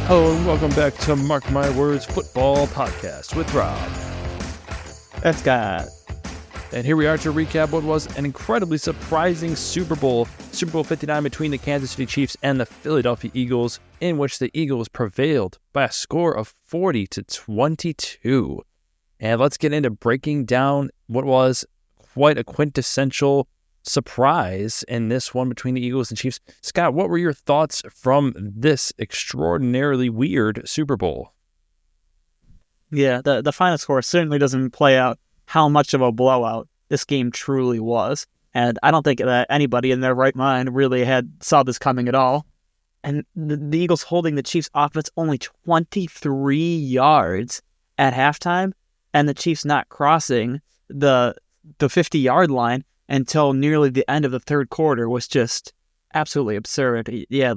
Hello and welcome back to Mark My Words Football Podcast with Rob. That's Scott. And here we are to recap what was an incredibly surprising Super Bowl 59 between the Kansas City Chiefs and the Philadelphia Eagles, in which the Eagles prevailed by a score of 40-22. And let's get into breaking down what was quite a quintessential surprise in this one between the Eagles and Chiefs. Scott, what were your thoughts from this extraordinarily weird Super Bowl? Yeah, the final score certainly doesn't play out how much of a blowout this game truly was. And I don't think that anybody in their right mind really saw this coming at all. And the Eagles holding the Chiefs offense only 23 yards at halftime, and the Chiefs not crossing the 50-yard line until nearly the end of the third quarter was just absolutely absurd. Yeah,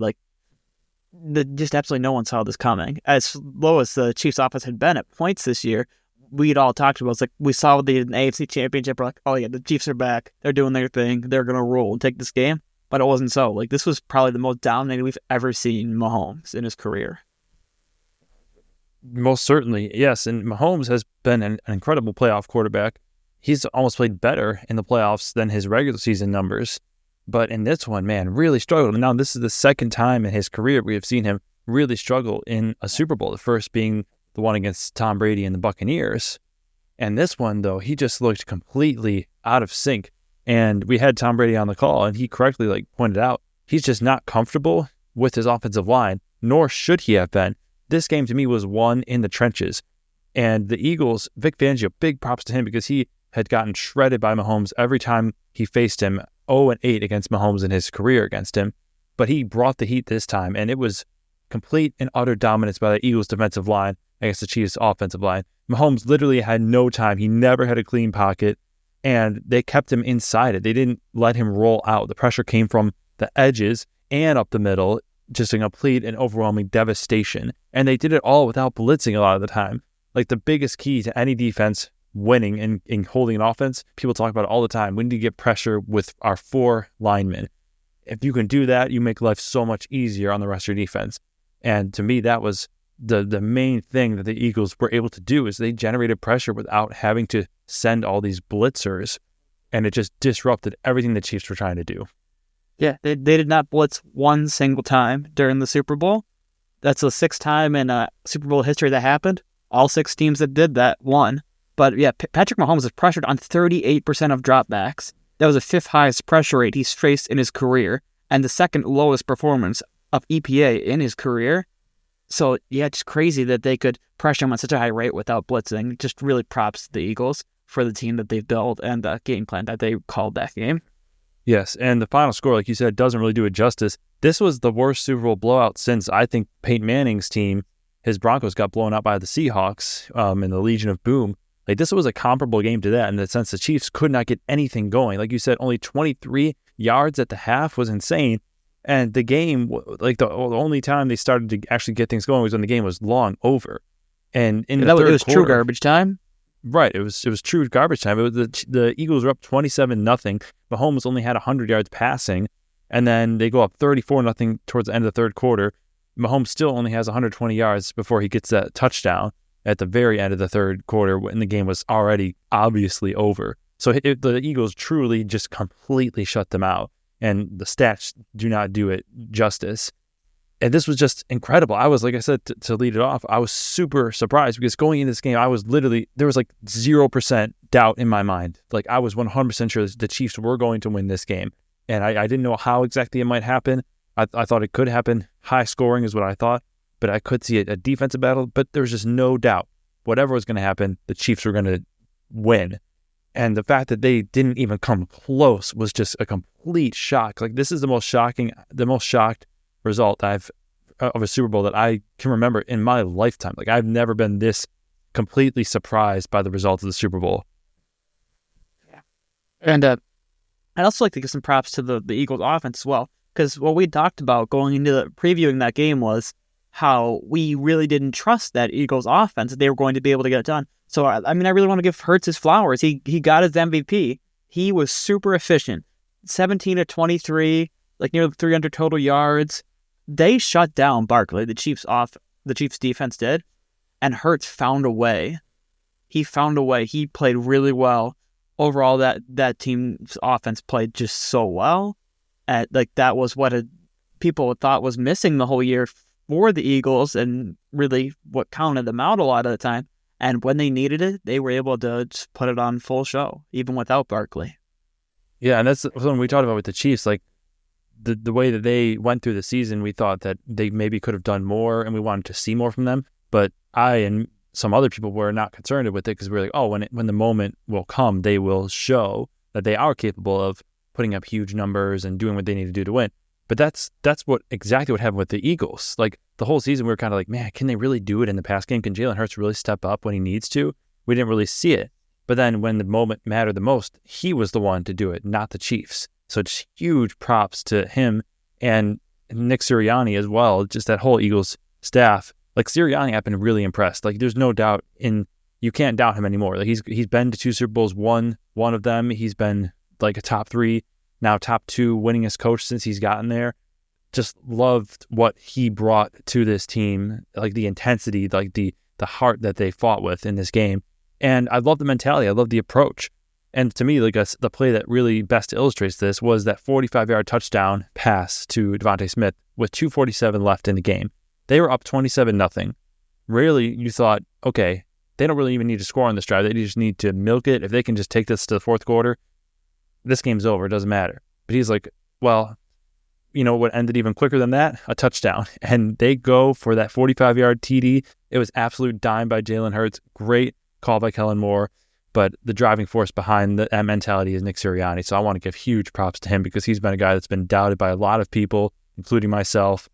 just absolutely no one saw this coming. As low as the Chiefs' offense had been at points this year, we'd all talked about. It's like we saw the AFC Championship. We're like, oh yeah, the Chiefs are back. They're doing their thing. They're gonna roll and take this game. But it wasn't so. Like, this was probably the most dominating we've ever seen Mahomes in his career. Most certainly, yes. And Mahomes has been an incredible playoff quarterback. He's almost played better in the playoffs than his regular season numbers. But in this one, man, really struggled. And now this is the second time in his career we have seen him really struggle in a Super Bowl. The first being the one against Tom Brady and the Buccaneers. And this one, though, he just looked completely out of sync. And we had Tom Brady on the call, and he correctly pointed out, he's just not comfortable with his offensive line, nor should he have been. This game, to me, was won in the trenches. And the Eagles, Vic Fangio, big props to him because he had gotten shredded by Mahomes every time he faced him, 0-8 against Mahomes in his career against him. But he brought the heat this time, and it was complete and utter dominance by the Eagles' defensive line against the Chiefs' offensive line. Mahomes literally had no time. He never had a clean pocket, and they kept him inside it. They didn't let him roll out. The pressure came from the edges and up the middle, just a complete and overwhelming devastation. And they did it all without blitzing a lot of the time. Like, the biggest key to any defense winning and holding an offense, people talk about it all the time. We need to get pressure with our 4 linemen. If you can do that, you make life so much easier on the rest of your defense. And to me, that was the main thing that the Eagles were able to do, is they generated pressure without having to send all these blitzers, and it just disrupted everything the Chiefs were trying to do. Yeah, they did not blitz one single time during the Super Bowl. That's the 6th time in Super Bowl history that happened. All 6 teams that did that won. But yeah, Patrick Mahomes was pressured on 38% of dropbacks. That was the 5th highest pressure rate he's faced in his career, and the 2nd lowest performance of EPA in his career. So yeah, it's crazy that they could pressure him on such a high rate without blitzing. Just really props to the Eagles for the team that they've built and the game plan that they called that game. Yes, and the final score, like you said, doesn't really do it justice. This was the worst Super Bowl blowout since, I think, Peyton Manning's team, his Broncos, got blown out by the Seahawks in the Legion of Boom. Like, this was a comparable game to that in the sense the Chiefs could not get anything going. Like you said, only 23 yards at the half was insane. And the game, like the only time they started to actually get things going was when the game was long over. And in the third quarter, true garbage time. Right, it was true garbage time. It was the Eagles were up 27-0. Mahomes only had 100 yards passing, and then they go up 34-0 towards the end of the third quarter. Mahomes still only has 120 yards before he gets that touchdown at the very end of the third quarter when the game was already obviously over. So the Eagles truly just completely shut them out, and the stats do not do it justice. And this was just incredible. I was, like I said, to lead it off, I was super surprised because going into this game, there was 0% doubt in my mind. Like, I was 100% sure the Chiefs were going to win this game. And I didn't know how exactly it might happen. I thought it could happen. High scoring is what I thought. But I could see a defensive battle. But there was just no doubt. Whatever was going to happen, the Chiefs were going to win. And the fact that they didn't even come close was just a complete shock. Like, this is the most shocked result of a Super Bowl that I can remember in my lifetime. Like, I've never been this completely surprised by the result of the Super Bowl. Yeah. And I'd also like to give some props to the Eagles offense as well, because what we talked about going into previewing that game was how we really didn't trust that Eagles offense, that they were going to be able to get it done. So, I really want to give Hurts his flowers. He got his MVP. He was super efficient. 17 of 23, like nearly 300 total yards. They shut down Barkley, the Chiefs' the Chiefs defense did, and Hurts found a way. He found a way. He played really well. Overall, that team's offense played just so well. That was what people thought was missing the whole year for the Eagles, and really what counted them out a lot of the time. And when they needed it, they were able to just put it on full show, even without Barkley. Yeah, and that's something we talked about with the Chiefs. Like the way that they went through the season, we thought that they maybe could have done more, and we wanted to see more from them. But I and some other people were not concerned with it because we were like, oh, when the moment will come, they will show that they are capable of putting up huge numbers and doing what they need to do to win. But that's exactly what happened with the Eagles. Like the whole season, we were kind of like, man, can they really do it in the pass game? Can Jalen Hurts really step up when he needs to? We didn't really see it. But then when the moment mattered the most, he was the one to do it, not the Chiefs. So just huge props to him and Nick Sirianni as well. Just that whole Eagles staff. Like Sirianni, I've been really impressed. Like there's no doubt you can't doubt him anymore. Like he's been to 2 Super Bowls, won one of them. He's been like a top 3, now top 2 winningest coach since he's gotten there. Just loved what he brought to this team, like the intensity, like the heart that they fought with in this game. And I love the mentality. I love the approach. And to me, like the play that really best illustrates this was that 45-yard touchdown pass to Devontae Smith with 2:47 left in the game. They were up 27-0. Really, you thought, okay, they don't really even need to score on this drive. They just need to milk it. If they can just take this to the fourth quarter, this game's over. It doesn't matter. But he's like, well, you know what ended even quicker than that? A touchdown. And they go for that 45-yard TD. It was absolute dime by Jalen Hurts. Great call by Kellen Moore. But the driving force behind that mentality is Nick Sirianni. So I want to give huge props to him because he's been a guy that's been doubted by a lot of people, including myself.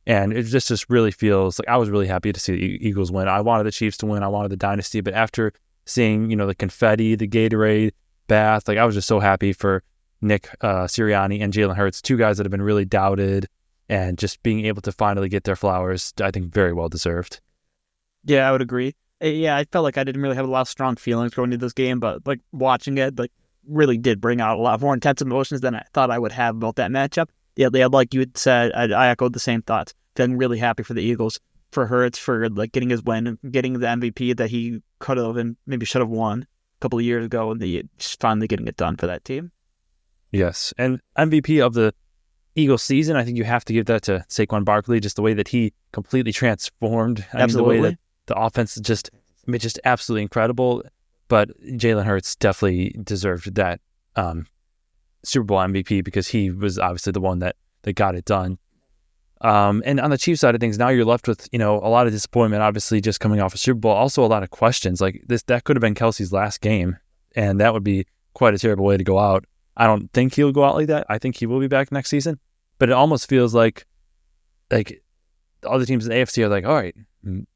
And it just really feels like I was really happy to see the Eagles win. I wanted the Chiefs to win. I wanted the dynasty. But after seeing, the confetti, the Gatorade bath, like I was just so happy for Nick Sirianni and Jalen Hurts, 2 guys that have been really doubted, and just being able to finally get their flowers, I think very well deserved. Yeah, I would agree. Yeah, I felt like I didn't really have a lot of strong feelings going into this game, but like watching it, like really did bring out a lot more intense emotions than I thought I would have about that matchup. Yeah, like you had said, I echoed the same thoughts. Feeling really happy for the Eagles, for Hurts, for like getting his win, getting the MVP that he could have and maybe should have won a couple of years ago, and just finally getting it done for that team. Yes, and MVP of the Eagles season, I think you have to give that to Saquon Barkley, just the way that he completely transformed. Absolutely. The way that the offense is just absolutely incredible. But Jalen Hurts definitely deserved that Super Bowl MVP because he was obviously the one that got it done. And on the Chiefs side of things, now you're left with, a lot of disappointment, obviously just coming off a Super Bowl. Also a lot of questions. Like that could have been Kelsey's last game, and that would be quite a terrible way to go out. I don't think he'll go out like that. I think he will be back next season. But it almost feels like the other teams in the AFC are like, all right,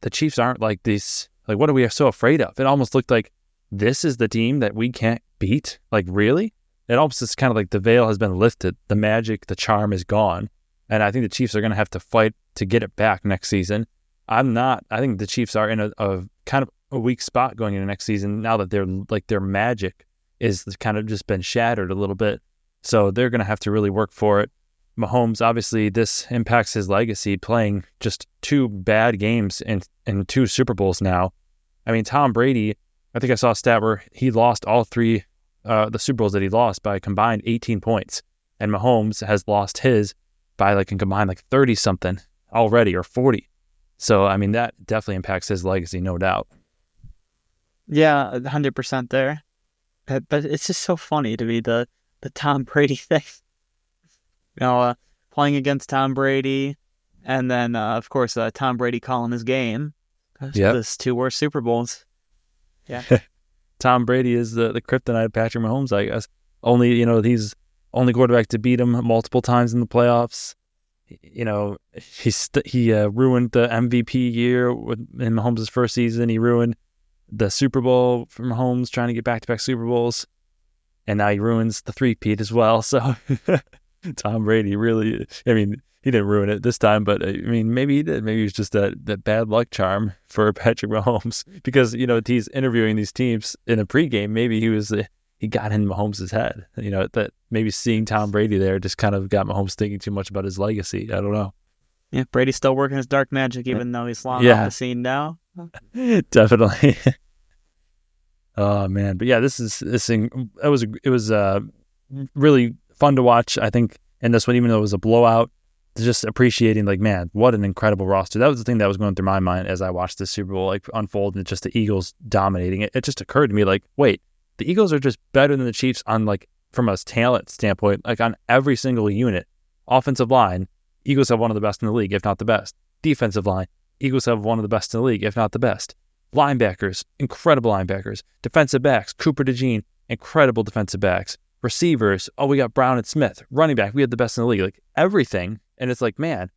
the Chiefs aren't like these. Like, what are we so afraid of? It almost looked like this is the team that we can't beat. Like, really? It almost is kind of like the veil has been lifted. The magic, the charm is gone. And I think the Chiefs are going to have to fight to get it back next season. I think the Chiefs are in a kind of a weak spot going into next season now that their magic is kind of just been shattered a little bit. So they're going to have to really work for it. Mahomes, obviously, this impacts his legacy, playing just 2 bad games in 2 Super Bowls now. I mean, Tom Brady, I think I saw a stat where he lost all 3 the Super Bowls that he lost by a combined 18 points. And Mahomes has lost his by a combined 30-something already, or 40. So, I mean, that definitely impacts his legacy, no doubt. Yeah, 100% there. But it's just so funny to me, the Tom Brady thing. Playing against Tom Brady, and then, of course, Tom Brady calling his game. Yeah. Those 2 worst Super Bowls. Yeah. Tom Brady is the kryptonite of Patrick Mahomes, I guess. Only, he's only quarterback to beat him multiple times in the playoffs. He ruined the MVP year in Mahomes' first season. He ruined the Super Bowl for Mahomes, trying to get back-to-back Super Bowls. And now he ruins the three-peat as well. So Tom Brady really, he didn't ruin it this time, but maybe he did. Maybe it was just that bad luck charm for Patrick Mahomes because, he's interviewing these teams in a pregame. Maybe he got in Mahomes' head, that maybe seeing Tom Brady there just kind of got Mahomes thinking too much about his legacy. I don't know. Yeah, Brady's still working his dark magic, even though he's long off the scene now. Definitely. Oh man, but yeah, it was really fun to watch. I think in this one, even though it was a blowout, just appreciating like, man, what an incredible roster. That was the thing that was going through my mind as I watched the Super Bowl like unfold, and just the Eagles dominating it. It just occurred to me like, wait, the Eagles are just better than the Chiefs on like from a talent standpoint, like on every single unit. Offensive line, Eagles have one of the best in the league, if not the best. Defensive line, Eagles have one of the best in the league, if not the best. Linebackers, incredible linebackers. Defensive backs, Cooper DeJean, incredible defensive backs. Receivers, we got Brown and Smith. Running back, we had the best in the league. Like everything. And it's like, man,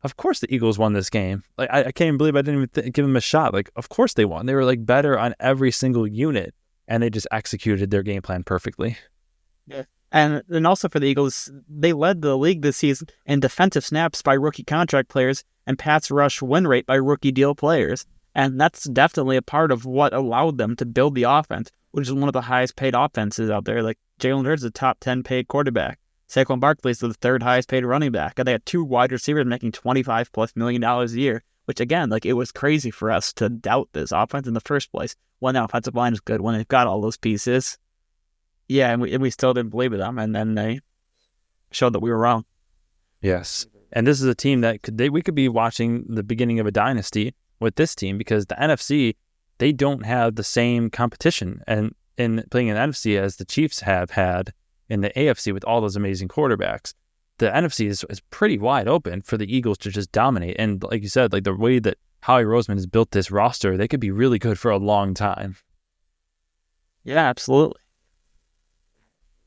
of course the Eagles won this game. Like I can't even believe I didn't even give them a shot. Like, of course they won. They were like better on every single unit, and they just executed their game plan perfectly. Yeah. And also for the Eagles, they led the league this season in defensive snaps by rookie contract players and pass rush win rate by rookie deal players. And that's definitely a part of what allowed them to build the offense, which is one of the highest paid offenses out there. Like Jalen Hurts is a top 10 paid quarterback. Saquon Barkley is the third highest paid running back. And they had two wide receivers making $25+ million a year, which again, like it was crazy for us to doubt this offense in the first place when the offensive line is good, when they've got all those pieces. Yeah, and we still didn't believe in them, and then they showed that we were wrong. Yes. And this is a team that we could be watching the beginning of a dynasty with this team, because the NFC, they don't have the same competition and in playing in the NFC as the Chiefs have had in the AFC with all those amazing quarterbacks. The NFC is pretty wide open for the Eagles to just dominate. And like you said, like the way that Howie Roseman has built this roster, they could be really good for a long time. Yeah, absolutely.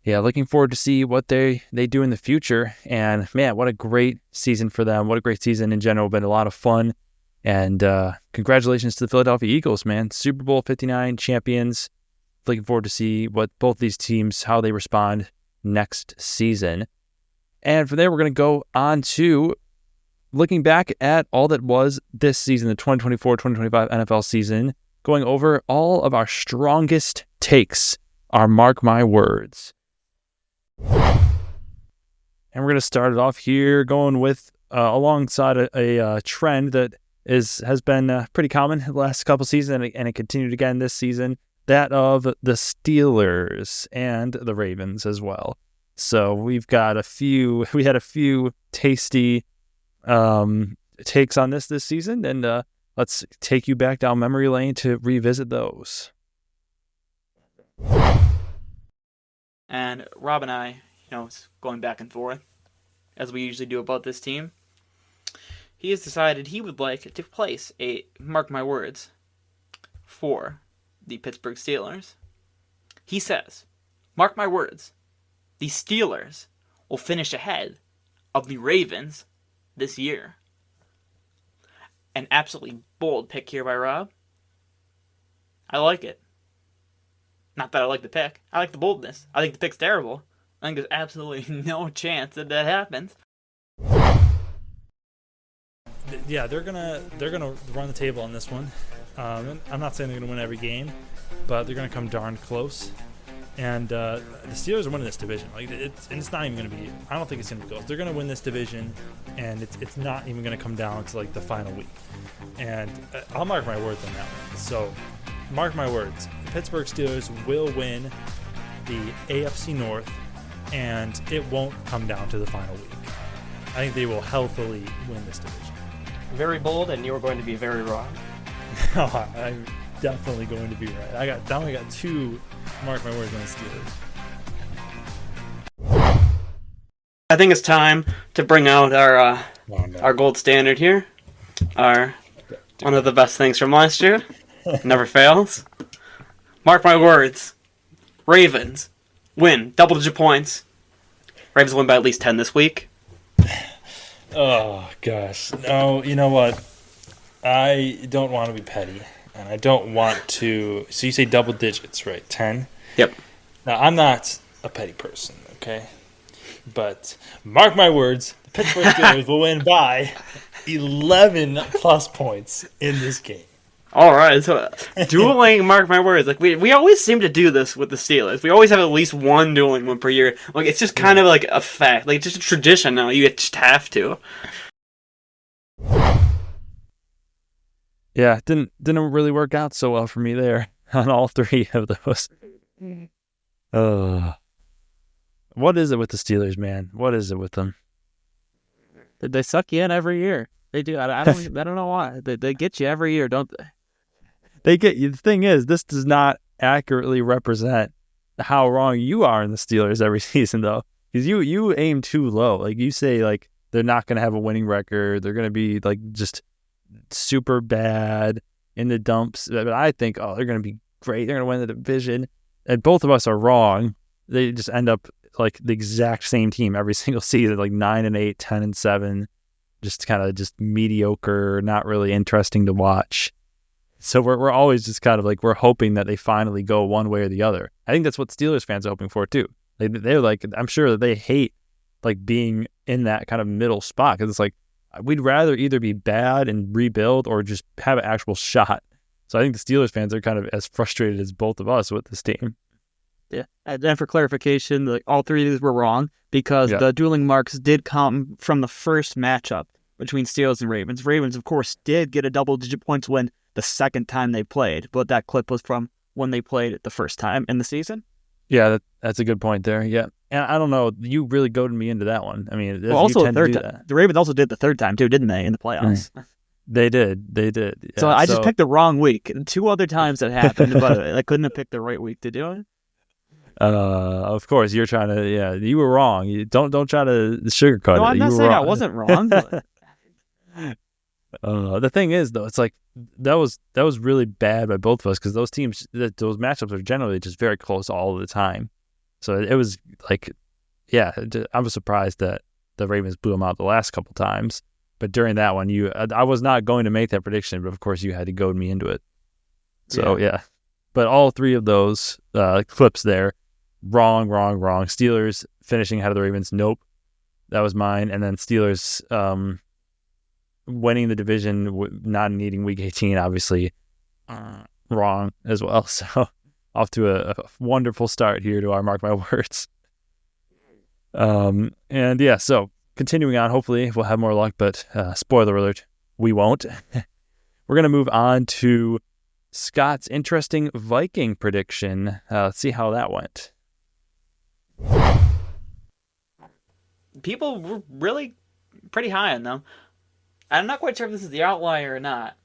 Yeah, looking forward to see what they do in the future. And man, what a great season for them. What a great season in general. Been a lot of fun. And congratulations to the Philadelphia Eagles, man. Super Bowl 59 champions. Looking forward to see what both these teams, how they respond next season. And from there, we're going to go on to looking back at all that was this season, the 2024-2025 NFL season, going over all of our strongest takes, our Mark My Words. And we're going to start it off here going with alongside a trend that has been pretty common the last couple seasons, and it continued again this season, that of the Steelers and the Ravens as well. So we had a few tasty takes on this season, and let's take you back down memory lane to revisit those. And Rob and I, going back and forth, as we usually do about this team, he has decided he would like to place a Mark My Words for the Pittsburgh Steelers. He says, mark my words, the Steelers will finish ahead of the Ravens this year. An absolutely bold pick here by Rob. I like it. Not that I like the pick. I like the boldness. I think the pick's terrible. I think there's absolutely no chance that happens. Yeah, they're gonna run the table on this one. I'm not saying they're gonna win every game, but they're gonna come darn close. And the Steelers are winning this division. It's not even gonna be. I don't think it's gonna be close. They're gonna win this division, and it's not even gonna come down to like the final week. And I'll mark my words on that one. So, mark my words. The Pittsburgh Steelers will win the AFC North, and it won't come down to the final week. I think they will healthily win this division. Very bold, and you are going to be very wrong. I'm definitely going to be right. I only got two mark my words on the Steelers. I think it's time to bring out our gold standard here. One of the best things from last year. Never fails. Mark my words. Ravens win double-digit points. Ravens win by at least 10 this week. Oh, gosh. No, you know what? I don't want to be petty, and I don't want to... So you say double digits, right? 10? Yep. Now, I'm not a petty person, okay? But mark my words, the Pittsburgh Steelers will win by 11-plus points in this game. All right, so dueling, mark my words. Like we always seem to do this with the Steelers. We always have at least one dueling one per year. Like it's just kind of like a fact. Like it's just a tradition now. You just have to. Yeah, didn't really work out so well for me there on all three of those. What is it with the Steelers, man? What is it with them? They suck you in every year. They do. I don't know why. They get you every year, don't they? They get you. The thing is, this does not accurately represent how wrong you are in the Steelers every season, though, because you aim too low. Like you say, like they're not going to have a winning record. They're going to be like just super bad in the dumps. But I think, oh, they're going to be great. They're going to win the division. And both of us are wrong. They just end up like the exact same team every single season, like 9-8, 10-7, just kind of just mediocre, not really interesting to watch. So we're always just kind of like, we're hoping that they finally go one way or the other. I think that's what Steelers fans are hoping for too. They're like, I'm sure that they hate like being in that kind of middle spot, because it's like, we'd rather either be bad and rebuild or just have an actual shot. So I think the Steelers fans are kind of as frustrated as both of us with this team. Yeah. And then for clarification, like all three of these were wrong because the dueling marks did come from the first matchup between Steelers and Ravens. Ravens, of course, did get a double-digit points win the second time they played, but that clip was from when they played it the first time in the season. Yeah, that's a good point there. Yeah. And I don't know, you really goaded me into that one. I mean, well, also the third time. The Ravens also did the third time too, didn't they, in the playoffs? They did. Yeah. So I just picked the wrong week. And 2 other times it happened, but I couldn't have picked the right week to do it. Of course, you're trying to. Yeah, you were wrong. You don't try to sugarcoat it. No, I'm not saying I wasn't wrong. The thing is, though, it's like that was really bad by both of us, because those teams, those matchups are generally just very close all the time. So it was like, yeah, I was surprised that the Ravens blew them out the last couple times. But during that one, I was not going to make that prediction, but of course you had to goad me into it. So yeah. But all three of those clips there, wrong. Steelers finishing ahead of the Ravens, nope, that was mine. And then Steelers winning the division, not needing Week 18, obviously, wrong as well. So off to a wonderful start here to our Mark My Words. And yeah, so continuing on, hopefully we'll have more luck, but spoiler alert, we won't. We're going to move on to Scott's interesting Viking prediction. Let's see how that went. People were really pretty high on them. I'm not quite sure if this is the outlier or not.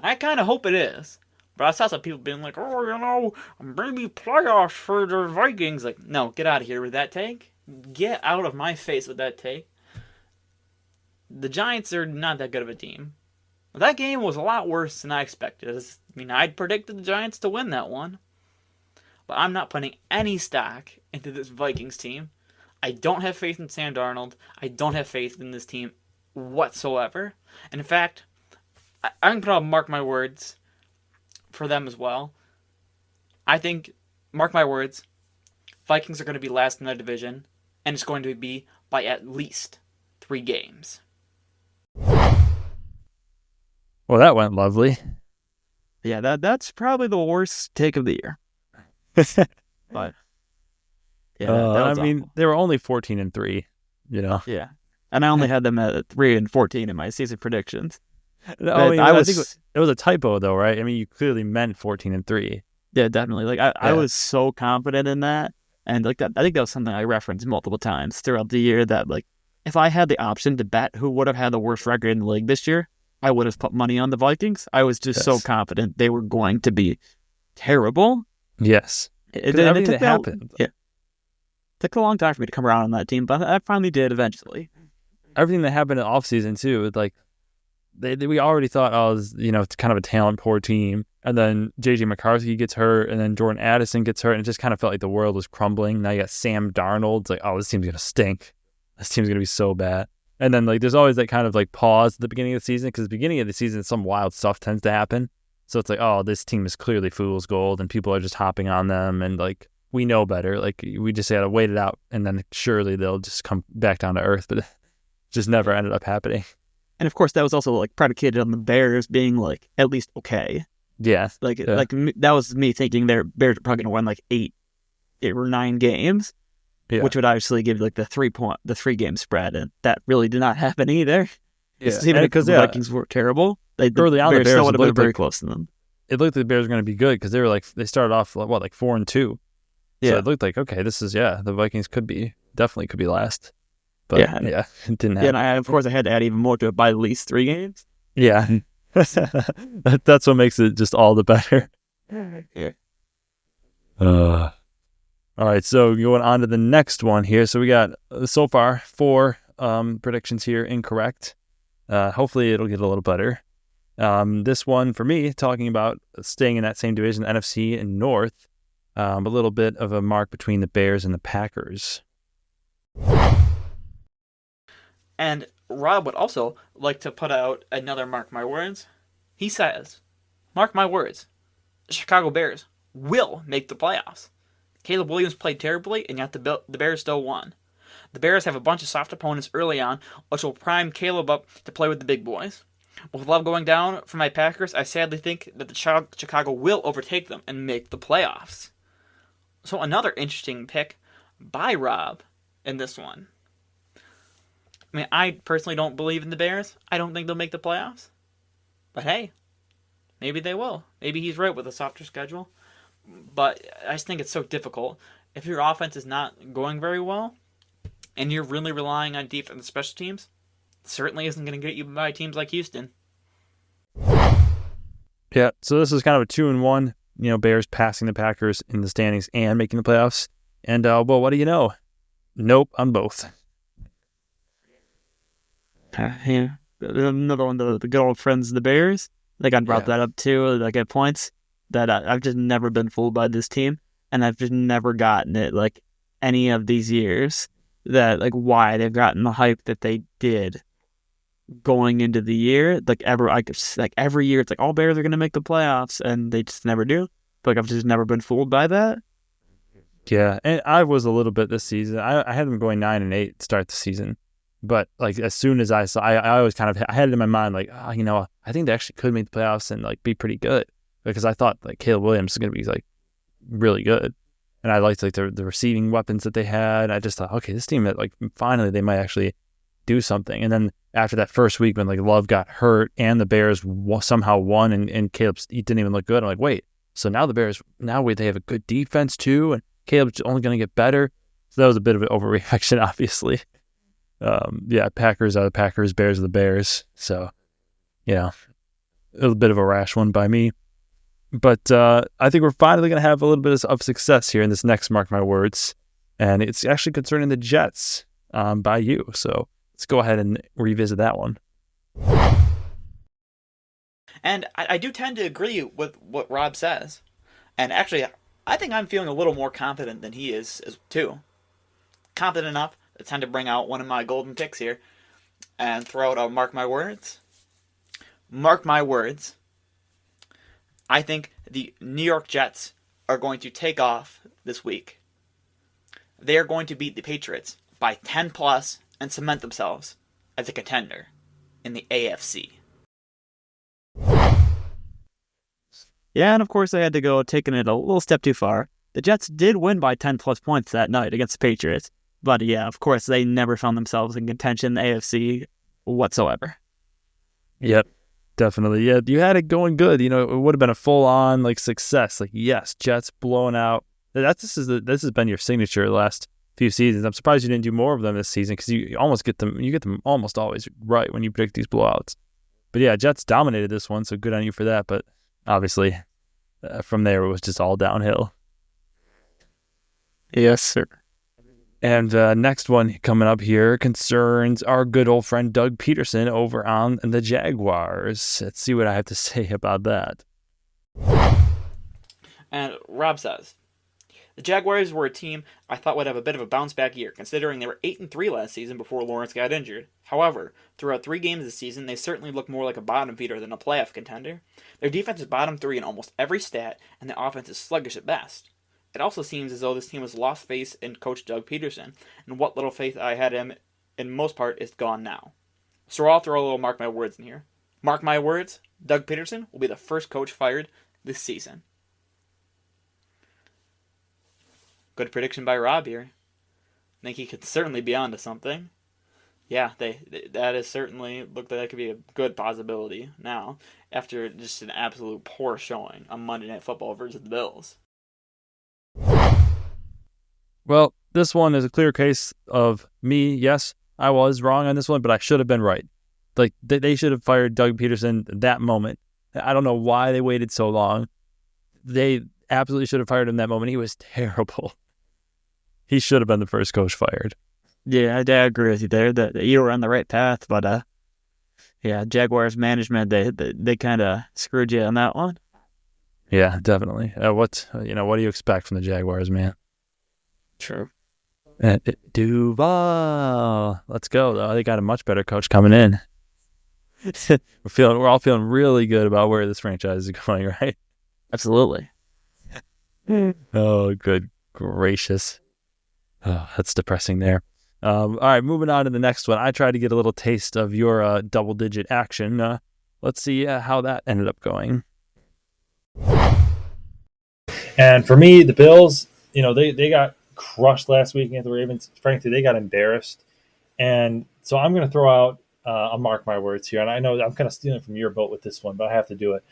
I kind of hope it is. But I saw some people being like, oh, maybe playoffs for the Vikings. Like, no, get out of here with that take. Get out of my face with that take. The Giants are not that good of a team. That game was a lot worse than I expected. I'd predicted the Giants to win that one. But I'm not putting any stock into this Vikings team. I don't have faith in Sam Darnold. I don't have faith in this team whatsoever. And in fact, I'm going to mark my words for them as well. I think, mark my words, Vikings are going to be last in their division, and it's going to be by at least 3 games. Well, that went lovely. Yeah, that's probably the worst take of the year. But yeah, that was awful. They were only 14-3, you know. Yeah, and I only had them at 3-14 in my season predictions. No, I think it was a typo, though, right? I mean, you clearly meant 14-3. Yeah, definitely. Like I was so confident in that, and like that, I think that was something I referenced multiple times throughout the year. That like, if I had the option to bet who would have had the worst record in the league this year, I would have put money on the Vikings. I was just so confident they were going to be terrible. Yes. It happened. Yeah. It took a long time for me to come around on that team, but I finally did eventually. Everything that happened in the offseason, too, like, we already thought, it's kind of a talent-poor team. And then J.J. McCarthy gets hurt, and then Jordan Addison gets hurt, and it just kind of felt like the world was crumbling. Now you got Sam Darnold. It's like, oh, this team's going to stink. This team's going to be so bad. And then, like, there's always that kind of, like, pause at the beginning of the season, because at the beginning of the season, some wild stuff tends to happen. So it's like, oh, this team is clearly fool's gold, and people are just hopping on them, and, like, we know better. Like, we just got to wait it out, and then surely they'll just come back down to earth. But it just never ended up happening. And, of course, that was also, like, predicated on the Bears being, like, at least okay. Yeah. Like that was me thinking their Bears are probably going to win, like, 8 or 9 games. Yeah. Which would obviously give like the 3 game spread, and that really did not happen either. Yeah, Even if because the Vikings were terrible, the early on the Bears Bears still would have been looked very like close to them. it looked like the Bears were going to be good because they started off like 4-2, Yeah. so it looked like okay, this is the Vikings definitely could be last, but yeah, it didn't happen. Yeah, and of course I had to add even more to it by at least 3 games. Yeah, that's what makes it just all the better. Yeah. All right, so going on to the next one here. So we got so far 4 predictions here incorrect. Hopefully it'll get a little better. This one for me, talking about staying in that same division, NFC and North, a little bit of a mark between the Bears and the Packers. And Rob would also like to put out another mark my words. He says, mark my words, the Chicago Bears will make the playoffs. Caleb Williams played terribly, and yet the Bears still won. The Bears have a bunch of soft opponents early on, which will prime Caleb up to play with the big boys. With love going down for my Packers, I sadly think that the Chicago will overtake them and make the playoffs. So another interesting pick by Rob in this one. I mean, I personally don't believe in the Bears. I don't think they'll make the playoffs. But hey, maybe they will. Maybe he's right with a softer schedule. But I just think it's so difficult. If your offense is not going very well, and you're really relying on defense and special teams, it certainly isn't going to get you by teams like Houston. Yeah, so this is kind of a 2-1. Bears passing the Packers in the standings and making the playoffs. And well, what do you know? Nope on both. Yeah. Another one, the good old friends of the Bears. Like I brought that up too. Like at points that I've just never been fooled by this team, and I've just never gotten it like any of these years that like why they've gotten the hype that they did going into the year. Like every year, it's like all Bears are going to make the playoffs, and they just never do. But like I've just never been fooled by that. Yeah, and I was a little bit this season. I had them going 9-8 to start the season. But like as soon as I saw, I always kind of I had it in my mind like, I think they actually could make the playoffs and like be pretty good because I thought like Caleb Williams is going to be like really good, and I liked like the receiving weapons that they had. I just thought, okay, this team that like finally they might actually do something. And then after that first week when like Love got hurt and the Bears somehow won and Caleb he didn't even look good, I'm like, wait, so now the Bears they have a good defense too, and Caleb's only going to get better. So that was a bit of an overreaction, obviously. Packers are the Packers, Bears are the Bears. So, a bit of a rash one by me. But I think we're finally going to have a little bit of success here in this next Mark My Words. And it's actually concerning the Jets by you. So let's go ahead and revisit that one. And I do tend to agree with what Rob says. And actually, I think I'm feeling a little more confident than he is too. Confident enough. It's time to bring out one of my golden picks here and throw out a mark my words. Mark my words. I think the New York Jets are going to take off this week. They are going to beat the Patriots by 10 plus and cement themselves as a contender in the AFC. Yeah, and of course they had to go taking it a little step too far. The Jets did win by 10 plus points that night against the Patriots. But yeah, of course, they never found themselves in contention in the AFC whatsoever. Yep, definitely. Yeah, you had it going good. It would have been a full-on like success. Like, yes, Jets blown out. This has been your signature the last few seasons. I'm surprised you didn't do more of them this season because you almost get them. You get them almost always right when you predict these blowouts. But yeah, Jets dominated this one, so good on you for that. But obviously, from there it was just all downhill. Yes, sir. And next one coming up here concerns our good old friend Doug Peterson over on the Jaguars. Let's see what I have to say about that. And Rob says, the Jaguars were a team I thought would have a bit of a bounce back year, considering they were 8-3 last season before Lawrence got injured. However, throughout 3 games this season, they certainly look more like a bottom feeder than a playoff contender. Their defense is bottom 3 in almost every stat, and the offense is sluggish at best. It also seems as though this team has lost faith in Coach Doug Peterson, and what little faith I had in him, in most part, is gone now. So I'll throw a little mark my words in here. Mark my words, Doug Peterson will be the first coach fired this season. Good prediction by Rob here. I think he could certainly be onto something. Yeah, that is certainly looked like that could be a good possibility now after just an absolute poor showing on Monday Night Football versus the Bills. Well, this one is a clear case of me. Yes, I was wrong on this one, but I should have been right. Like, they should have fired Doug Peterson that moment. I don't know why they waited so long. They absolutely should have fired him that moment. He was terrible. He should have been the first coach fired. Yeah, I agree with you there. That you were on the right path, but yeah, Jaguars management they kind of screwed you on that one. Yeah, definitely. What do you expect from the Jaguars, man? True. Duval. Let's go, though. They got a much better coach coming in. We're all feeling really good about where this franchise is going, right? Absolutely. Oh, good gracious. Oh, that's depressing there. All right, moving on to the next one. I tried to get a little taste of your double-digit action. Let's see how that ended up going. And for me, the Bills, they got crushed last week against the Ravens. Frankly, they got embarrassed. And so I'm going to throw out I'll mark my words here. And I know I'm kind of stealing from your boat with this one, but I have to do it.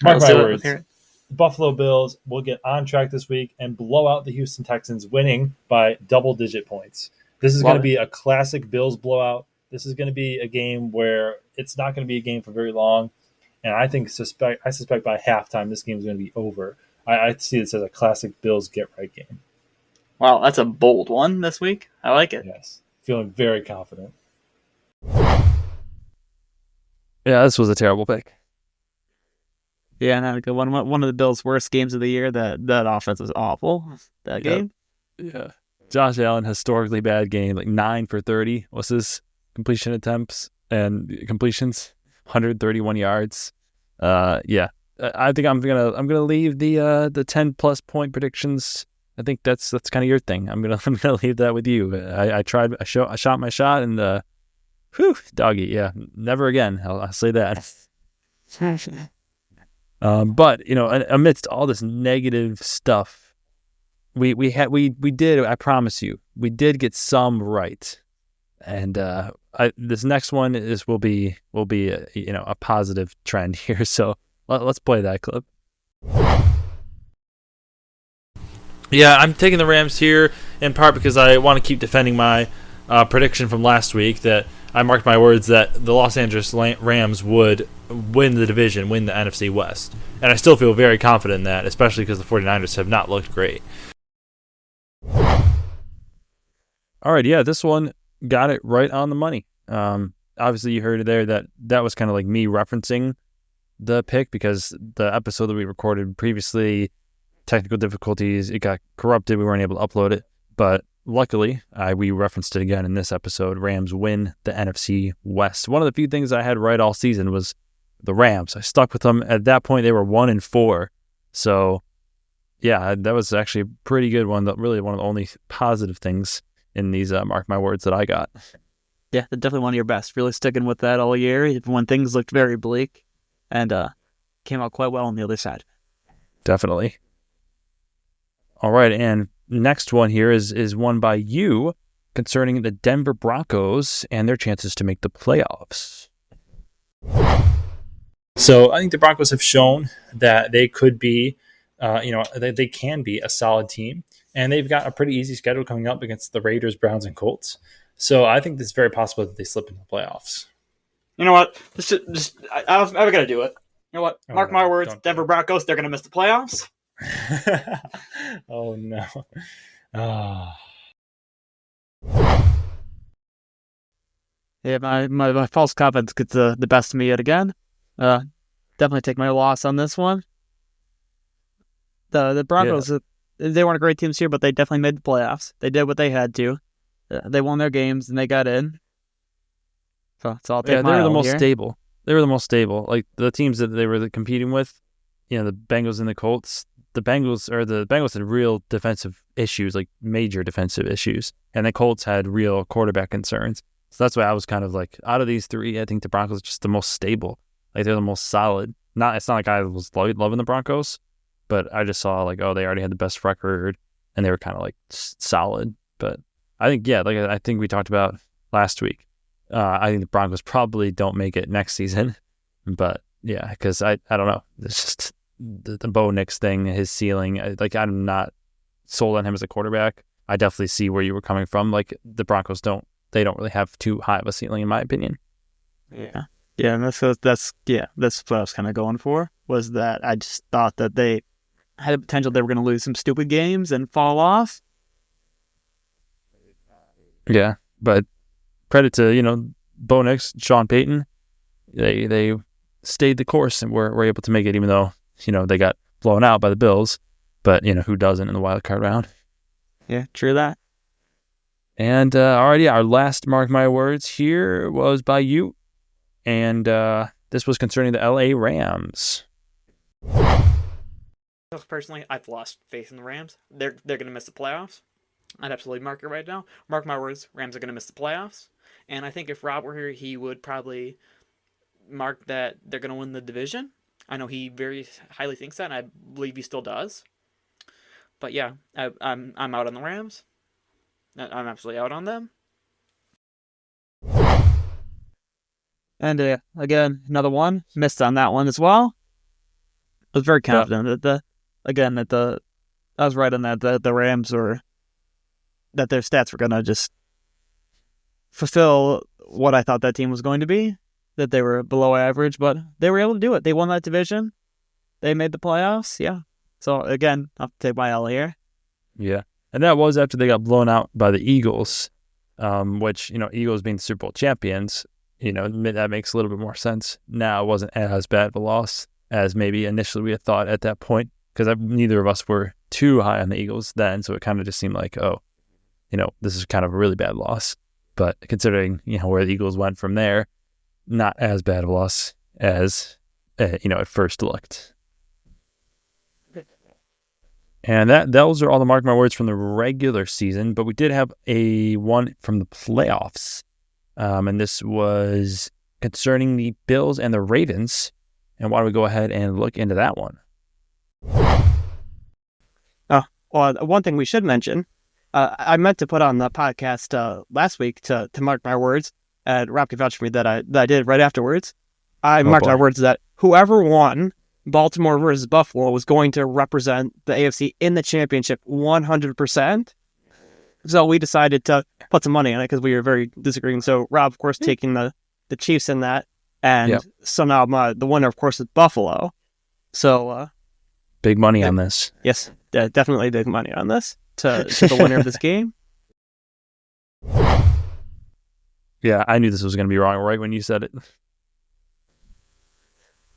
Mark my words. The Buffalo Bills will get on track this week and blow out the Houston Texans, winning by double-digit points. This is going to be a classic Bills blowout. This is going to be a game where it's not going to be a game for very long. And I suspect by halftime this game is going to be over. I see this as a classic Bills get-right game. Wow, that's a bold one this week. I like it. Yes, feeling very confident. Yeah, this was a terrible pick. Yeah, not a good one. One of the Bills' worst games of the year. That offense was awful. That game. Yeah. Josh Allen, historically bad game, like 9 for 30 was his completion attempts and completions, 131 yards. Yeah, I think I'm gonna leave the 10+ point predictions. I think that's kind of your thing. I'm gonna leave that with you. I shot my shot and doggy. Yeah, never again. I'll say that. But amidst all this negative stuff, we did. I promise you, we did get some right, and this next one will be a positive trend here. So let's play that clip. Yeah, I'm taking the Rams here in part because I want to keep defending my prediction from last week that I marked my words that the Los Angeles Rams would win the division, win the NFC West. And I still feel very confident in that, especially because the 49ers have not looked great. All right, yeah, this one got it right on the money. Obviously, you heard it there that was kind of like me referencing the pick because the episode that we recorded previously, technical difficulties, it got corrupted. We weren't able to upload it. But luckily, we referenced it again in this episode. Rams win the NFC West. One of the few things I had right all season was the Rams. I stuck with them. At that point, they were 1-4. So, yeah, that was actually a pretty good one. Really one of the only positive things in these mark my words that I got. Yeah, definitely one of your best. Really sticking with that all year, even when things looked very bleak, and came out quite well on the other side. Definitely. All right, and next one here is one by you concerning the Denver Broncos and their chances to make the playoffs. So I think the Broncos have shown that they could be, they can be a solid team. And they've got a pretty easy schedule coming up against the Raiders, Browns, and Colts. So I think it's very possible that they slip into the playoffs. You know what? I'm going to do it. You know what? Mark my words, Denver Broncos, they're going to miss the playoffs. Oh, no. Yeah, my false confidence gets the best of me yet again. Definitely take my loss on this one. The Broncos, they weren't a great team this year, but they definitely made the playoffs. They did what they had to. They won their games and they got in. So I'll take they were the most stable. They were the most stable. Like the teams that they were competing with, the Bengals and the Colts. The Bengals had real defensive issues, like major defensive issues, and the Colts had real quarterback concerns. So that's why I was kind of like, out of these three, I think the Broncos are just the most stable. Like they're the most solid. It's not like I was loving the Broncos, but I just saw like, oh, they already had the best record, and they were kind of like solid. But I think, I think we talked about last week. I think the Broncos probably don't make it next season, but yeah, because I don't know. It's just the Bo Nix thing, his ceiling. I'm not sold on him as a quarterback. I definitely see where you were coming from. Like the Broncos don't really have too high of a ceiling, in my opinion. Yeah, and that's what I was kind of going for. Was that I just thought that they had a potential they were going to lose some stupid games and fall off. Yeah, but credit to Bo Nix, Sean Payton. They stayed the course and were able to make it, even though they got blown out by the Bills. But who doesn't in the wild card round? Yeah, true that. And our last Mark My Words here was by you, and this was concerning the LA Rams. Personally, I've lost faith in the Rams. They're going to miss the playoffs. I'd absolutely mark it right now. Mark my words, Rams are going to miss the playoffs. And I think if Rob were here, he would probably mark that they're going to win the division. I know he very highly thinks that, and I believe he still does. But yeah, I'm out on the Rams. I'm absolutely out on them. And again, another one missed on that one as well. I was very confident that I was right on that. The Rams that their stats were gonna just fulfill what I thought that team was going to be. That they were below average, but they were able to do it. They won that division. They made the playoffs. Yeah. So again, I'll take my L here. Yeah, and that was after they got blown out by the Eagles, which Eagles being Super Bowl champions, that makes a little bit more sense. Now it wasn't as bad of a loss as maybe initially we had thought at that point, because neither of us were too high on the Eagles then, so it kind of just seemed like, this is kind of a really bad loss. But considering where the Eagles went from there, not as bad of a loss as at first looked. And those are all the Mark My Words from the regular season, but we did have a one from the playoffs. And this was concerning the Bills and the Ravens. And why don't we go ahead and look into that one? Well, one thing we should mention, I meant to put on the podcast last week to mark my words, and Rob can vouch for me that I did right afterwards. I marked my words that whoever won Baltimore versus Buffalo was going to represent the AFC in the championship 100%. So we decided to put some money on it because we were very disagreeing. So Rob, of course, taking the Chiefs in that. And so now the winner, of course, is Buffalo. So big money on this. Yes, definitely big money on this to the winner of this game. Yeah, I knew this was going to be wrong right when you said it.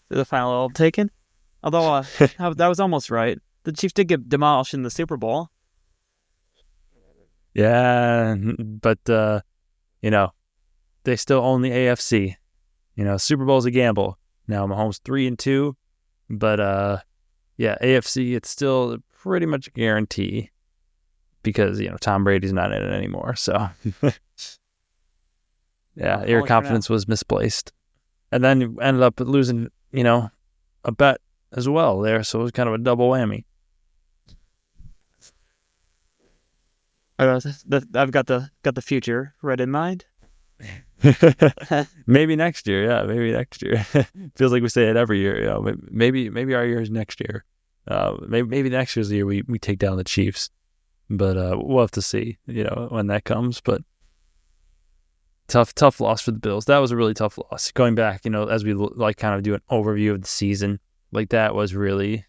The final taken. Although that was almost right. The Chiefs did get demolished in the Super Bowl. Yeah, but they still own the AFC. Super Bowl's a gamble. Now Mahomes 3-2, but AFC it's still pretty much a guarantee because Tom Brady's not in it anymore. So your confidence was misplaced, and then you ended up losing a bet as well there, so it was kind of a double whammy. I've got the future right in mind. Maybe next year, yeah. Maybe next year. Feels like we say it every year. Maybe our year is next year. Maybe next year's the year we take down the Chiefs. But we'll have to see, when that comes. But tough loss for the Bills. That was a really tough loss. Going back, as we kind of do an overview of the season, that was really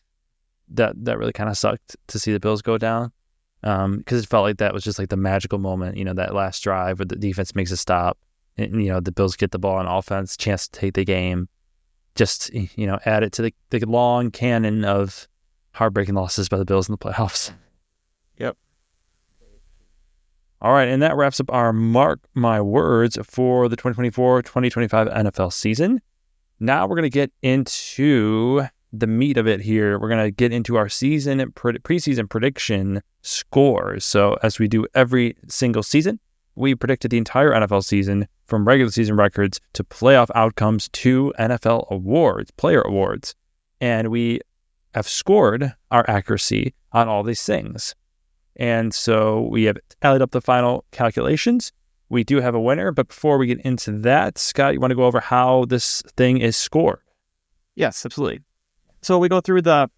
that really kind of sucked to see the Bills go down. Because it felt like that was just like the magical moment, that last drive where the defense makes a stop and, the Bills get the ball on offense, chance to take the game, just, add it to the long canon of heartbreaking losses by the Bills in the playoffs. Yep. All right. And that wraps up our Mark My Words for the 2024-2025 NFL season. Now we're going to get into the meat of it here. We're going to get into our preseason prediction scores. So as we do every single season, we predicted the entire NFL season from regular season records to playoff outcomes to NFL awards, player awards. And we have scored our accuracy on all these things. And so we have tallied up the final calculations, we do have a winner. But before we get into that, Scott, you want to go over how this thing is scored? Yes, absolutely. So we go through the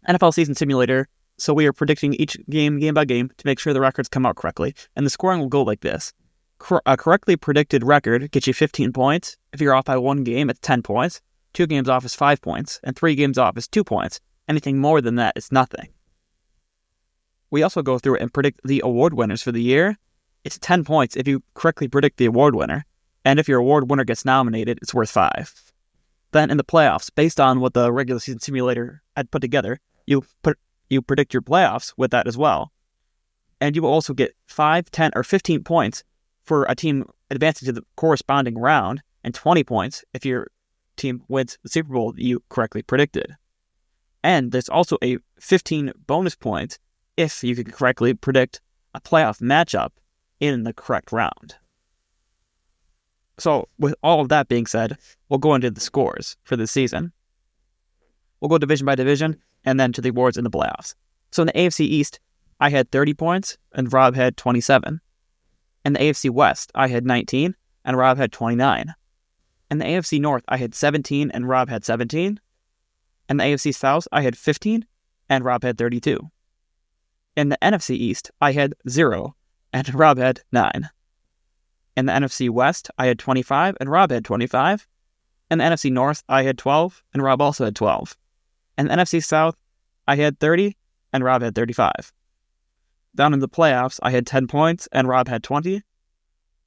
NFL season simulator. So we are predicting each game by game, to make sure the records come out correctly. And the scoring will go like this. A correctly predicted record gets you 15 points. If you're off by 1 game, it's 10 points. 2 games off is 5 points. And 3 games off is 2 points. Anything more than that is nothing. We also go through and predict the award winners for the year. It's 10 points if you correctly predict the award winner. And if your award winner gets nominated, it's worth 5. Then in the playoffs, based on what the regular season simulator had put together, you predict your playoffs with that as well. And you will also get 5, 10, or 15 points for a team advancing to the corresponding round, and 20 points if your team wins the Super Bowl that you correctly predicted. And there's also a 15 bonus points if you can correctly predict a playoff matchup in the correct round. So with all of that being said, we'll go into the scores for this season. We'll go division by division, and then to the awards in the playoffs. So in the AFC East, I had 30 points, and Rob had 27. In the AFC West, I had 19, and Rob had 29. In the AFC North, I had 17, and Rob had 17. In the AFC South, I had 15, and Rob had 32. In the NFC East, I had 0, and Rob had 9. In the NFC West, I had 25, and Rob had 25. In the NFC North, I had 12, and Rob also had 12. In the NFC South, I had 30, and Rob had 35. Down in the playoffs, I had 10 points, and Rob had 20.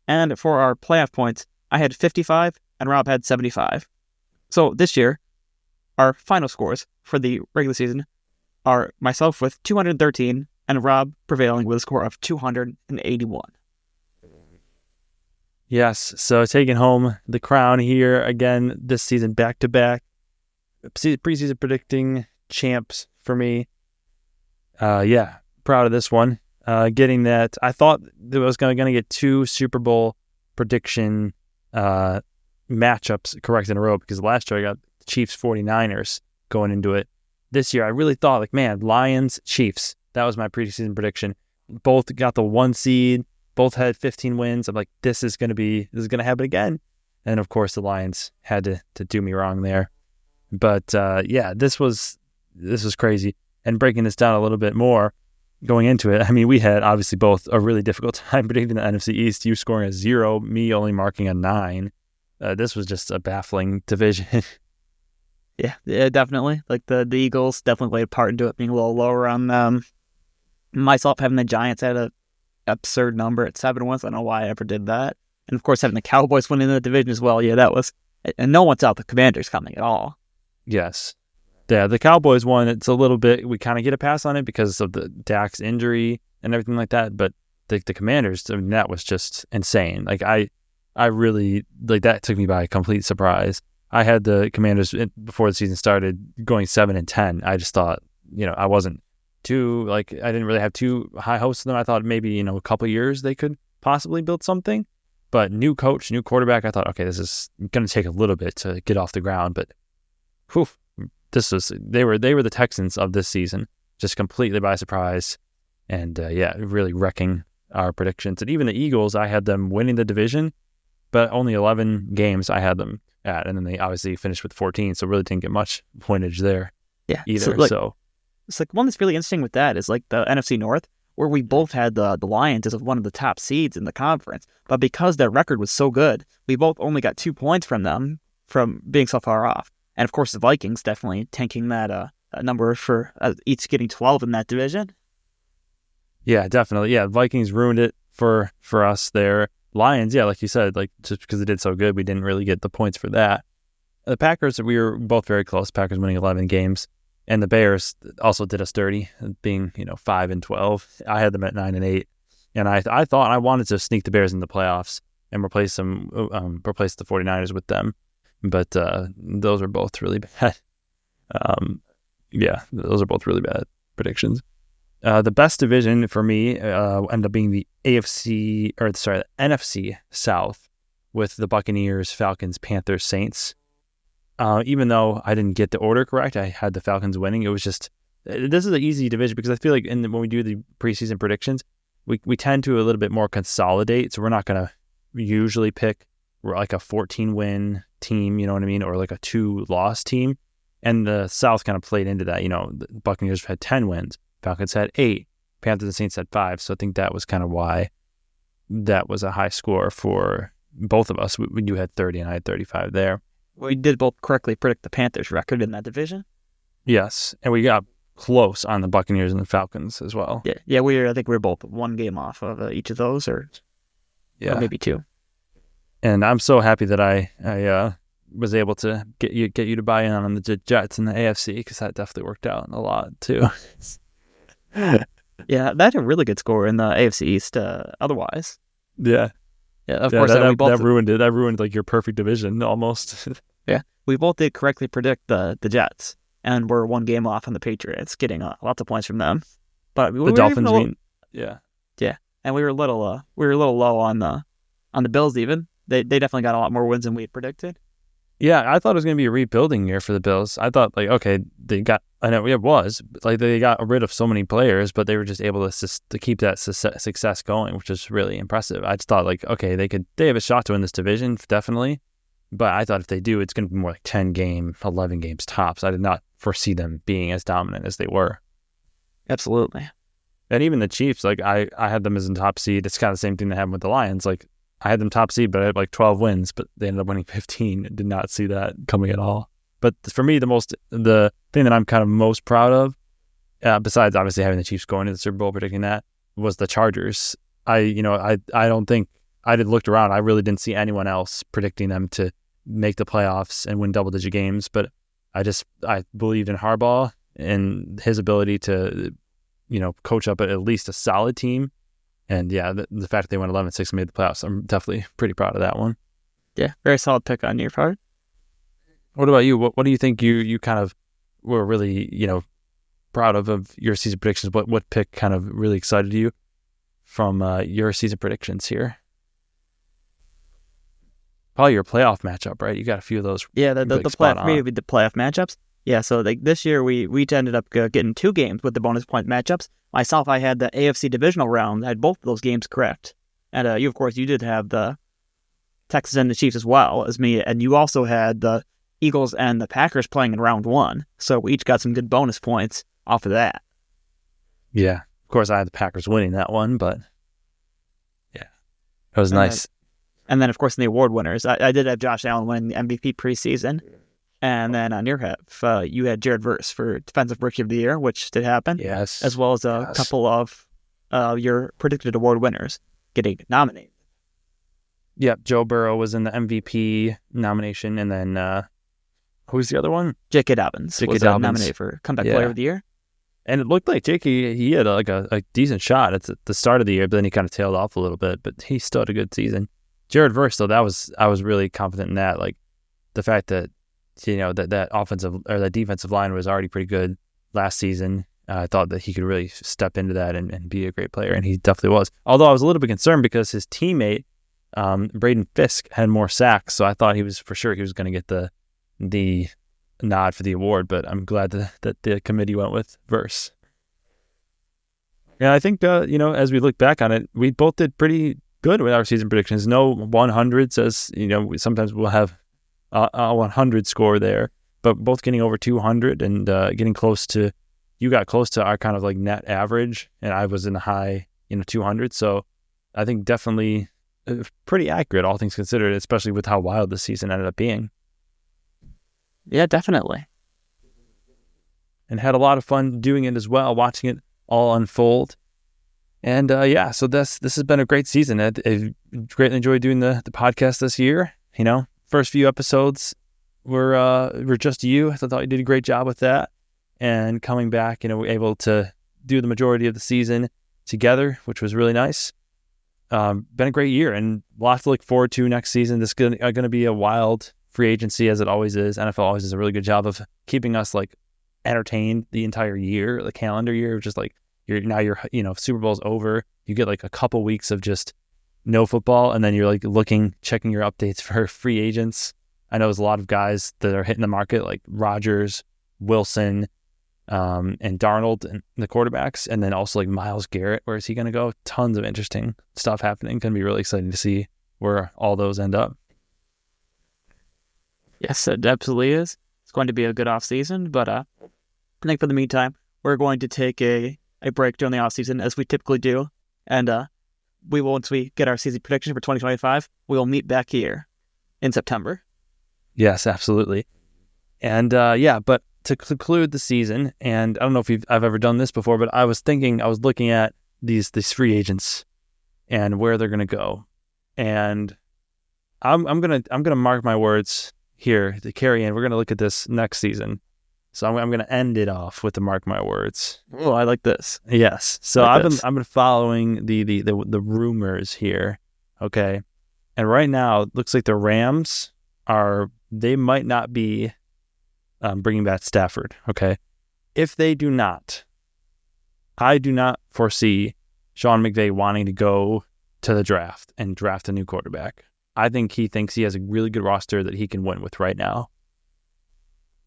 And for our playoff points, I had 55, and Rob had 75. So this year, our final scores for the regular season are myself with 213, and Rob prevailing with a score of 281. Yes, so taking home the crown here again this season, back-to-back. Preseason predicting champs for me. Yeah, proud of this one. Getting that. I thought that I was going to get 2 Super Bowl prediction matchups correct in a row, because last year I got Chiefs 49ers going into it. This year I really thought, like, man, Lions Chiefs. That was my preseason prediction. Both got the 1 seed. Both had 15 wins. I'm like, this is going to happen again. And of course the Lions had to do me wrong there. But yeah, this was crazy. And breaking this down a little bit more, going into it, I mean, we had obviously both a really difficult time predicting the NFC East. You scoring a 0, me only marking a 9. This was just a baffling division. Yeah, definitely. Like the Eagles definitely played a part into it being a little lower on them. Myself having the Giants at an absurd number at 7 wins. I don't know why I ever did that. And of course having the Cowboys winning the division as well. Yeah, that was, and no one thought the Commanders coming at all. Yes. Yeah, the Cowboys one, it's a little bit, we kind of get a pass on it because of the Dak's injury and everything like that. But the Commanders, I mean, that was just insane. Like I really, like, that took me by complete surprise. I had the Commanders before the season started going 7-10. I just thought, I wasn't too, like, I didn't really have too high hopes of them. I thought maybe, a couple years they could possibly build something. But new coach, new quarterback, I thought, okay, this is going to take a little bit to get off the ground. But whew, they were the Texans of this season, just completely by surprise. And yeah, really wrecking our predictions. And even the Eagles, I had them winning the division, but only 11 games I had them at. And then they obviously finished with 14, so really didn't get much pointage there either. So it's like one that's really interesting with that is like the NFC North, where we both had the Lions as one of the top seeds in the conference. But because their record was so good, we both only got 2 points from them from being so far off. And of course, the Vikings definitely tanking that number for each getting 12 in that division. Yeah, definitely. Yeah, Vikings ruined it for us there. Lions, yeah, like you said, like just because they did so good, we didn't really get the points for that. The Packers, we were both very close. Packers winning 11 games. And the Bears also did us dirty, being 5-12. I had them at 9-8, and I thought I wanted to sneak the Bears in the playoffs and replace the 49ers with them, but those are both really bad. Yeah, those are both really bad predictions. The best division for me ended up being the NFC South, with the Buccaneers, Falcons, Panthers, Saints. Even though I didn't get the order correct, I had the Falcons winning. It was just, this is an easy division because I feel like when we do the preseason predictions, we tend to a little bit more consolidate. So we're not going to usually pick like a 14-win team, you know what I mean, or like a 2-loss team. And the South kind of played into that. The Buccaneers had 10 wins, Falcons had 8, Panthers and Saints had 5. So I think that was kind of why that was a high score for both of us. You had 30 and I had 35 there. We did both correctly predict the Panthers' record in that division. Yes, and we got close on the Buccaneers and the Falcons as well. Yeah. I think we were both 1 game off of each of those, or maybe 2. And I'm so happy that I was able to get you to buy in on the Jets and the AFC, because that definitely worked out a lot too. Yeah, that had a really good score in the AFC East. Otherwise, yeah, of course, that ruined it. That ruined like your perfect division almost. Yeah, we both did correctly predict the Jets, and we're 1 game off on the Patriots, getting lots of points from them. But the Dolphins, yeah, and we were a little low on the Bills. Even they definitely got a lot more wins than we had predicted. Yeah, I thought it was going to be a rebuilding year for the Bills. I thought, like, okay, I know it was, like, they got rid of so many players, but they were just able to keep that success going, which is really impressive. I just thought, like, okay, they have a shot to win this division, definitely. But I thought if they do, it's going to be more like 10 games, 11 games tops. I did not foresee them being as dominant as they were. Absolutely. And even the Chiefs, like, I had them as a top seed. It's kind of the same thing that happened with the Lions. Like, I had them top seed, but I had like 12 wins, but they ended up winning 15. Did not see that coming at all. But for me, the thing that I'm kind of most proud of, besides obviously having the Chiefs going to the Super Bowl, predicting that, was the Chargers. I don't think I looked around. I really didn't see anyone else predicting them to make the playoffs and win double-digit games. But I believed in Harbaugh and his ability to, coach up at least a solid team. And yeah, the fact that they went 11-6 and made the playoffs, I'm definitely pretty proud of that one. Yeah, very solid pick on your part. What about you? What do you think you kind of were really, proud of your season predictions? What pick kind of really excited you from your season predictions here? Probably your playoff matchup, right? You got a few of those. Yeah, the playoff matchups. Yeah, so like this year we each ended up getting 2 games with the bonus point matchups. Myself, I had the AFC divisional round. I had both of those games correct. And you, of course, you did have the Texans and the Chiefs as well as me. And you also had the Eagles and the Packers playing in round 1. So we each got some good bonus points off of that. Yeah. Of course, I had the Packers winning that one, but yeah, it was nice. And then, of course, in the award winners, I did have Josh Allen winning the MVP preseason. And then on your half, you had Jared Verse for Defensive Rookie of the Year, which did happen. Yes. As well as a couple of your predicted award winners getting nominated. Yep, Joe Burrow was in the MVP nomination, and then who's the other one? J.K. Dobbins was nominated for Comeback Player of the Year. And it looked like J.K., he had a decent shot at the start of the year, but then he kind of tailed off a little bit, but he still had a good season. Jared Verse, though, I was really confident in that. Like, the fact that, that offensive or that defensive line was already pretty good last season. I thought that he could really step into that and be a great player, and he definitely was. Although I was a little bit concerned because his teammate, Braden Fisk, had more sacks, so I thought he was going to get the nod for the award, but I'm glad that the committee went with Verse. Yeah, I think, as we look back on it, we both did pretty good with our season predictions. No 100 says, sometimes we'll have a 100 score there, but both getting over 200 and getting close to, you got close to our kind of like net average, and I was in the high, 200. So I think definitely pretty accurate, all things considered, especially with how wild the season ended up being. Yeah, definitely. And had a lot of fun doing it as well, watching it all unfold. And so this has been a great season. I greatly enjoyed doing the podcast this year. First few episodes were just you. I thought you did a great job with that. And coming back, we're able to do the majority of the season together, which was really nice. Been a great year and lots to look forward to next season. This is going to be a wild free agency, as it always is. NFL always does a really good job of keeping us like entertained the entire year, the calendar year. Just like you're Super Bowl's over. You get like a couple weeks of just no football, and then you're like checking your updates for free agents. I know there's a lot of guys that are hitting the market, like Rodgers, Wilson, and Darnold and the quarterbacks, and then also like Myles Garrett. Where is he going to go? Tons of interesting stuff happening. Going to be really exciting to see where all those end up. Yes, it absolutely is. It's going to be a good offseason, but I think for the meantime, we're going to take a break during the offseason as we typically do, and we will, once we get our season prediction for 2025, we will meet back here in September. Yes, absolutely. And but to conclude the season, and I don't know if I've ever done this before, but I was looking at these free agents and where they're going to go, and I'm gonna mark my words here to carry in. We're gonna look at this next season, so I'm gonna end it off with the mark my words. Oh, I like this. Yes. So I've been following the rumors here, okay, and right now it looks like the Rams they might not be bringing back Stafford. Okay, if they do not, I do not foresee Sean McVay wanting to go to the draft and draft a new quarterback. I think he thinks he has a really good roster that he can win with right now.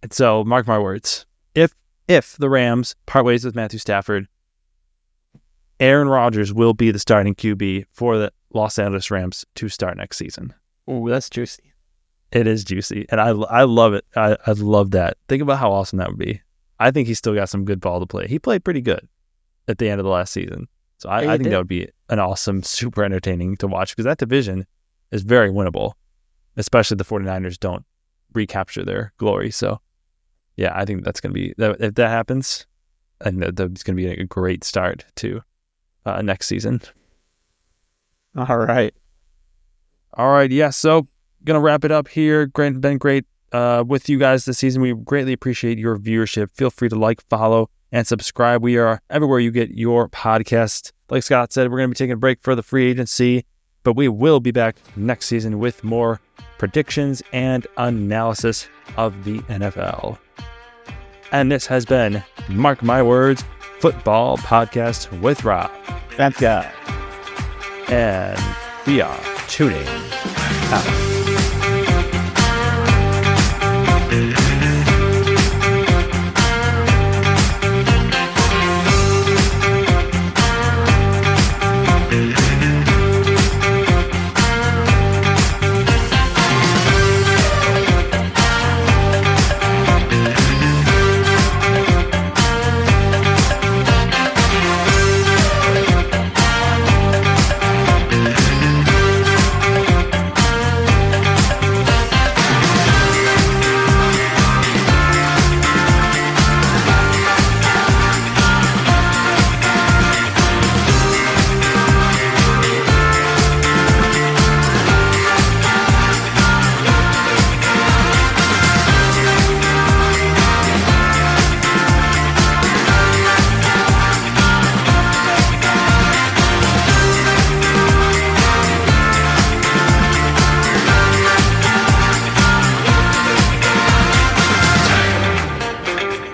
And so, mark my words, if the Rams part ways with Matthew Stafford, Aaron Rodgers will be the starting QB for the Los Angeles Rams to start next season. Oh, that's juicy. It is juicy, and I love it. I love that. Think about how awesome that would be. I think he's still got some good ball to play. He played pretty good at the end of the last season. So I think that would be an awesome, super entertaining to watch, because that division is very winnable, especially the 49ers don't recapture their glory. So, yeah, I think that's going to be, if that happens, I think that's going to be a great start to next season. All right. Yeah, so going to wrap it up here. Been great with you guys this season. We greatly appreciate your viewership. Feel free to like, follow, and subscribe. We are everywhere you get your podcast. Like Scott said, we're going to be taking a break for the free agency, but we will be back next season with more predictions and analysis of the NFL. And this has been Mark My Words Football Podcast with Rob. Thanks, guys. And we are tuning out.